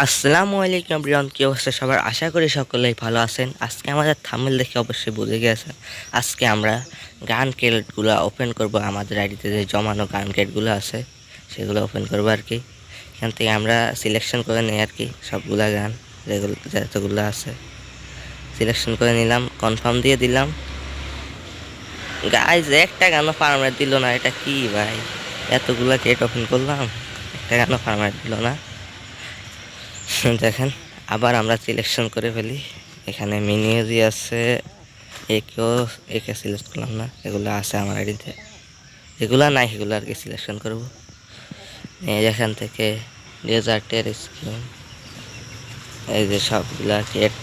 আসসালামু আলাইকুম প্রিয়ন, কি অবস্থা সবার? আশা করি সকলেই ভালো আছেন। আজকে আমাদের থাম্বনেল দেখে অবশ্যই বুঝে গেছেন আজকে আমরা গান ক্রেটগুলো ওপেন করব। আমাদের আইডিতে যে জমানো গান ক্রেটগুলো আছে সেগুলো ওপেন করবো আর কি। এখান থেকে আমরা সিলেকশন করে নিই আর কি, সবগুলা গান যেগুলো যতগুলো আছে সিলেকশন করে নিলাম, কনফার্ম দিয়ে দিলাম। গাইজ একটা গানও ফার্মার দিল না, এটা কি ভাই? এতগুলা ক্রেট ওপেন করলাম, একটা গানও ফার্মার দিল না। দেখেন, আবার আমরা সিলেকশন করে ফেলি। এখানে মিনিউজি আছে, একে সিলেক্ট করলাম না, এগুলো আছে আমার আইডিতে। যেগুলো নাই সেগুলো আর কি সিলেকশন করবো। এখান থেকে ডেজার্টের স্কিন, এই যে সবগুলা কেট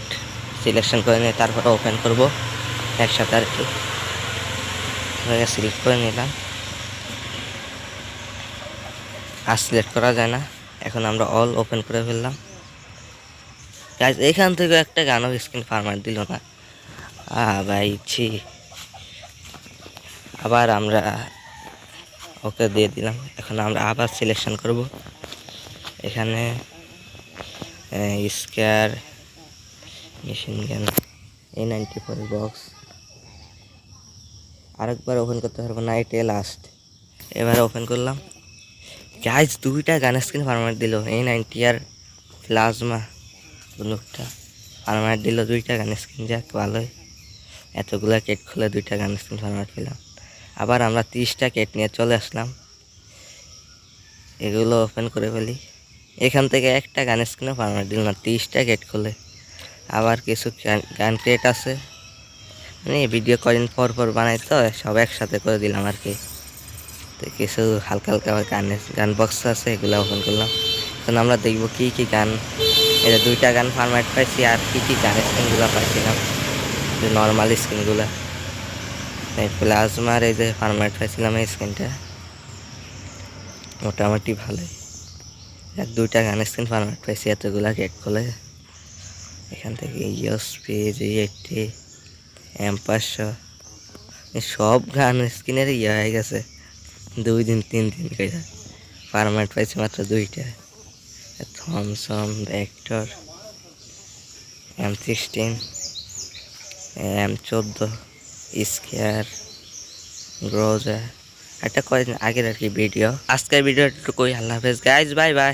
সিলেকশন করে নিয়ে তারপরে ওপেন করব একসাথে আর কি। সিলেক্ট করে নিলাম, আর সিলেক্ট করা যায় না। এখন আমরা অল ওপেন করে ফেললাম। গাইজ এখান থেকে একটা গানও স্ক্রিন ফার্মার দিল না। ভাই ছি। আবার আমরা ওকে দিয়ে দিলাম। এখন আমরা আবার সিলেকশন করব। এখানে square, machine gun, A94 box আরেকবার ওপেন করতে পারবো না, এটাই লাস্ট। এবারে ওপেন করলাম। গাইজ দুইটা গান স্ক্রিন ফার্মার দিল, A90 আর প্লাজমা লোকটা ফার্মার দিল দুইটা গান স্ক্রিন। যাক ভালোই, এতগুলা কেট খুলে দুইটা গান স্ক্রিন ফার্মার পেলাম। আবার আমরা 30টা কেট নিয়ে চলে আসলাম, এগুলো ওপেন করে ফেলি। এখান থেকে একটা গান স্ক্রিনও ফার্মার দিল না, 30টা গেট খুলে। আবার কিছু গান ক্রিয়েট আছে, মানে ভিডিও কদিন পর পর বানাই তো, সব একসাথে করে দিলাম আর কি। তো কিছু হালকা হালকা গান বক্স আছে, এগুলো ওপেন করলাম। এখন আমরা দেখবো কি কি গান। এই যে দুইটা গান ফার্মাট পাইছি, আর কি কি গান স্ক্রিনগুলো পাইছিলাম, যে নর্মাল স্ক্রিনগুলো। এই প্লাজমার এই যে ফার্মাট পাইছিলাম, এই স্ক্রিনটা মোটামুটি ভালোই। দুইটা গান স্ক্রিন ফার্মাট পাইছি এতগুলা গেট খুলে। এখান থেকে ইউএসপি, G80, M500 সব গান স্ক্রিনের হয়ে গেছে। 2 দিন 3 দিন করে ফার্মাট পাইছি মাত্র দুইটা। Thompson, Vector, M16, M14, SCAR, Groza. এটা কয়েকদিন আগের আর কি ভিডিও। আজকের ভিডিওটুকুই, আল্লাহ হাফেজ গাইজ, বাই বাই।